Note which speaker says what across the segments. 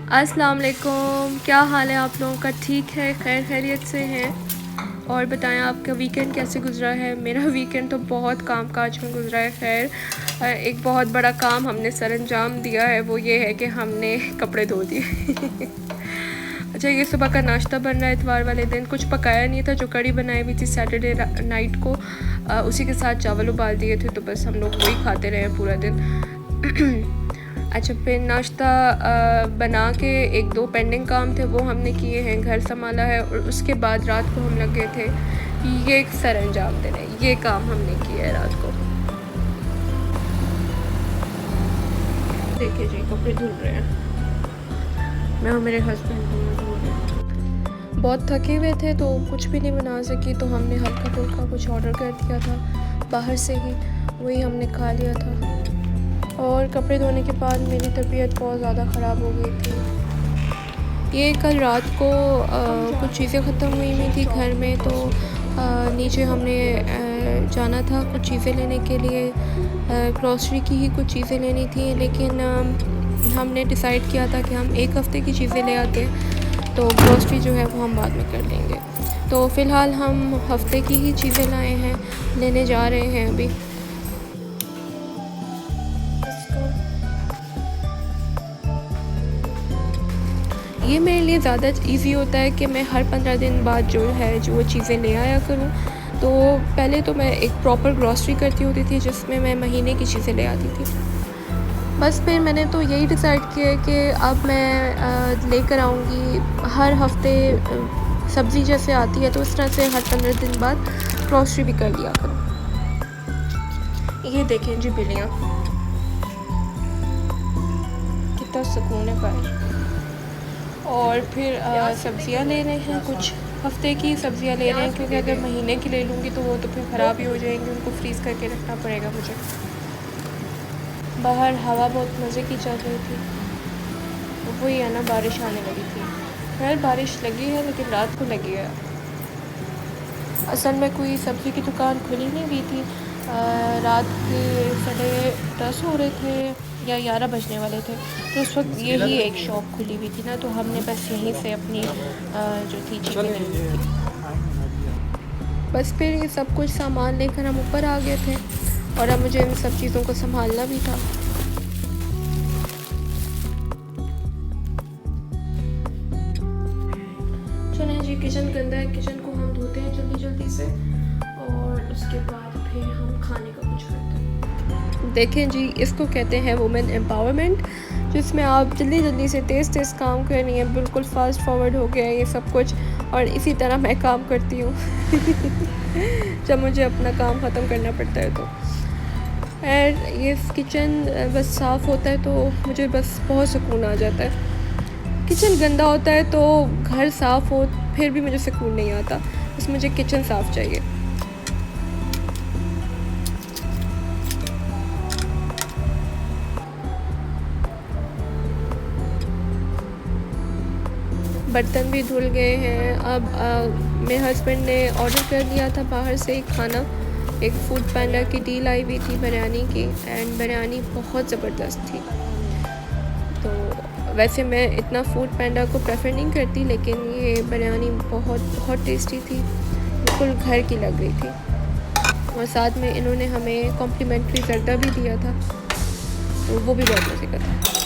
Speaker 1: अस्सलाम वालेकुम, क्या हाल है आप लोगों का? ठीक है, खैर खैरियत से हैं? और बताएं आपका वीकेंड कैसे गुज़रा है? मेरा वीकेंड तो बहुत कामकाज में गुज़रा है। खैर एक बहुत बड़ा काम हमने सरअंजाम दिया है, वो ये है कि हमने कपड़े धो दिए। अच्छा, ये सुबह का नाश्ता बन रहा है इतवार वाले दिन। कुछ पकाया नहीं था, जो कड़ी बनाई हुई थी सैटरडे नाइट को, उसी के साथ चावल उबाल दिए थे, तो बस हम लोग वही खाते रहे पूरा दिन। अच्छा, फिर नाश्ता बना के एक दो पेंडिंग काम थे वो हमने किए हैं, घर संभाला है, और उसके बाद रात को हम लग गए थे ये एक सरअंजाम देने, ये काम हमने किया है रात को। देखिए जी, कपड़े धुल रहे हैं, मैं और मेरे हस्बैंड दोनों धो रहे हैं। बहुत थके हुए थे तो कुछ भी नहीं बना सकी, तो हमने हल्का फुल्का कुछ ऑर्डर कर दिया था बाहर से ही, वही हमने खा लिया था। और कपड़े धोने के बाद मेरी तबीयत बहुत ज़्यादा ख़राब हो गई थी। ये कल रात को कुछ चीज़ें ख़त्म हुई थी घर में, तो नीचे हमने जाना था कुछ चीज़ें लेने के लिए, ग्रॉसरी की ही कुछ चीज़ें लेनी थी, लेकिन हमने डिसाइड किया था कि हम एक हफ़्ते की चीज़ें ले आते हैं, तो ग्रॉसरी जो है वो हम बाद में कर लेंगे। तो फ़िलहाल हम हफ़्ते की ही चीज़ें लाए हैं, लेने जा रहे हैं अभी। ये मेरे लिए ज़्यादा इजी होता है कि मैं हर 15 दिन बाद जो वो चीज़ें ले आया करूँ। तो पहले तो मैं एक प्रॉपर ग्रॉसरी करती होती थी जिसमें मैं महीने की चीज़ें ले आती थी। बस फिर मैंने तो यही डिसाइड किया कि अब मैं लेकर आऊँगी हर हफ़्ते। सब्ज़ी जैसे आती है तो इस तरह से हर 15 दिन बाद ग्रॉसरी भी कर लिया करूँ। ये देखें जी बिल्लियाँ, कितना सुकून है बाहर। और फिर सब्ज़ियाँ ले रहे हैं, कुछ हफ़्ते की सब्ज़ियाँ ले रहे हैं, क्योंकि अगर महीने की ले लूँगी तो वो तो फिर ख़राब ही हो जाएंगी, उनको फ्रीज़ करके रखना पड़ेगा मुझे। बाहर हवा बहुत मज़े की चल रही थी, वही है ना, बारिश आने लगी थी। खैर बारिश लगी है लेकिन रात को लगी है। असल में कोई सब्ज़ी की दुकान खुली नहीं हुई थी, रात के 10:30 हो रहे थे या 11 बजने वाले थे, तो उस वक्त यही एक शॉप खुली हुई थी ना, तो हमने बस यहीं से अपनी जो थी चीज़ें लेनी थी। बस फिर ये सब कुछ सामान लेकर हम ऊपर आ गए थे, और अब मुझे इन सब चीज़ों को संभालना भी था। चलें जी, किचन गंदा है, किचन को हम धोते हैं जल्दी जल्दी से, और उसके बाद फिर हम खाने का कुछ करते हैं। देखें जी, इसको कहते हैं वुमेन एम्पावरमेंट, जिसमें आप जल्दी जल्दी से तेज़ तेज़ काम करनी है, बिल्कुल फास्ट फॉरवर्ड हो गया है ये सब कुछ, और इसी तरह मैं काम करती हूँ। जब मुझे अपना काम ख़त्म करना पड़ता है तो। और ये किचन बस साफ़ होता है तो मुझे बस बहुत सुकून आ जाता है। किचन गंदा होता है तो घर साफ़ हो फिर भी मुझे सुकून नहीं आता, बस मुझे किचन साफ़ चाहिए। बर्तन भी धुल गए हैं। अब मेरे हस्बैंड ने ऑर्डर कर दिया था बाहर से ही खाना, एक फूड पांडा की डील आई हुई थी बिरयानी की, एंड बिरयानी बहुत ज़बरदस्त थी। तो वैसे मैं इतना फूड पांडा को प्रेफर नहीं करती, लेकिन ये बिरयानी बहुत बहुत टेस्टी थी, बिल्कुल घर की लग रही थी। और साथ में इन्होंने हमें कॉम्प्लीमेंट्री जर्दा भी दिया था, तो वो भी बहुत मज़े का था।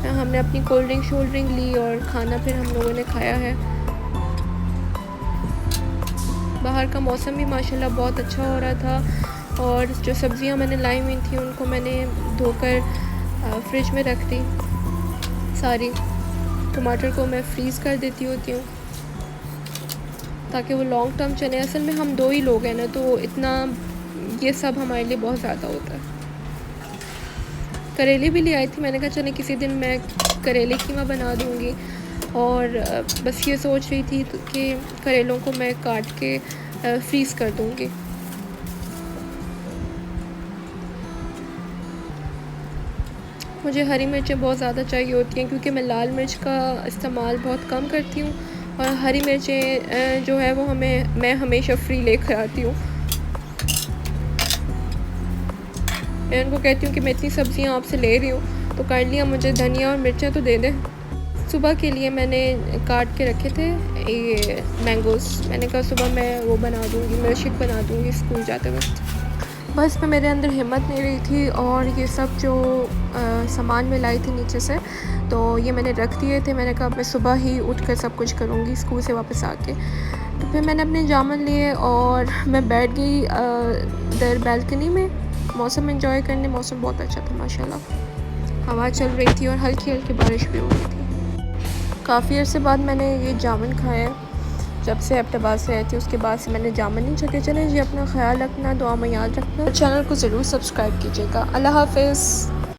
Speaker 1: हमने अपनी कोल्ड ड्रिंक ली और खाना फिर हम लोगों ने खाया है। बाहर का मौसम भी माशाल्लाह बहुत अच्छा हो रहा था, और जो सब्ज़ियां मैंने लाई हुई थी उनको मैंने धोकर फ्रिज में रख दी सारी। टमाटर को मैं फ्रीज़ कर देती होती हूँ ताकि वो लॉन्ग टर्म चले। असल में हम 2 ही लोग हैं ना, तो इतना ये सब हमारे लिए बहुत ज़्यादा होता है। करेले भी ले आई थी, मैंने कहा चले किसी दिन मैं करेले कीमा बना दूँगी, और बस ये सोच रही थी कि करेलों को मैं काट के फ्रीज़ कर दूँगी। मुझे हरी मिर्चें बहुत ज़्यादा चाहिए होती हैं, क्योंकि मैं लाल मिर्च का इस्तेमाल बहुत कम करती हूँ, और हरी मिर्चें जो है वो मैं हमेशा फ्री लेकर आती हूँ। मैं उनको कहती हूँ कि मैं इतनी सब्ज़ियाँ आपसे ले रही हूँ तो काइंडली आप मुझे धनिया और मिर्चें तो दे दें। सुबह के लिए मैंने काट के रखे थे ये मैंगोज़। मैंने कहा सुबह मैं वो बना दूँगी, मिल्क शेक बना दूँगी स्कूल जाते वक्त। बस पे मेरे अंदर हिम्मत नहीं रही थी और ये सब जो सामान मैं लाई थी नीचे से, तो ये मैंने रख दिए थे। मैंने कहा मैं सुबह ही उठ कर सब कुछ करूँगी स्कूल से वापस आके। तो फिर मैंने अपने जामुन लिए और मैं बैठ गई इधर बैल्कनी में मौसम एंजॉय करने। मौसम बहुत अच्छा था माशाल्लाह, हवा चल रही थी और हल्की हल्की बारिश भी हो रही थी। काफ़ी अर्से बाद मैंने ये जामुन खाया। जब से एबटाबाद से आई थी उसके बाद से मैंने जामुन नहीं चखे। चले जी, अपना ख्याल रखना, दुआ में याद रखना, चैनल को ज़रूर सब्सक्राइब कीजिएगा। अल्लाह हाफ़िज़।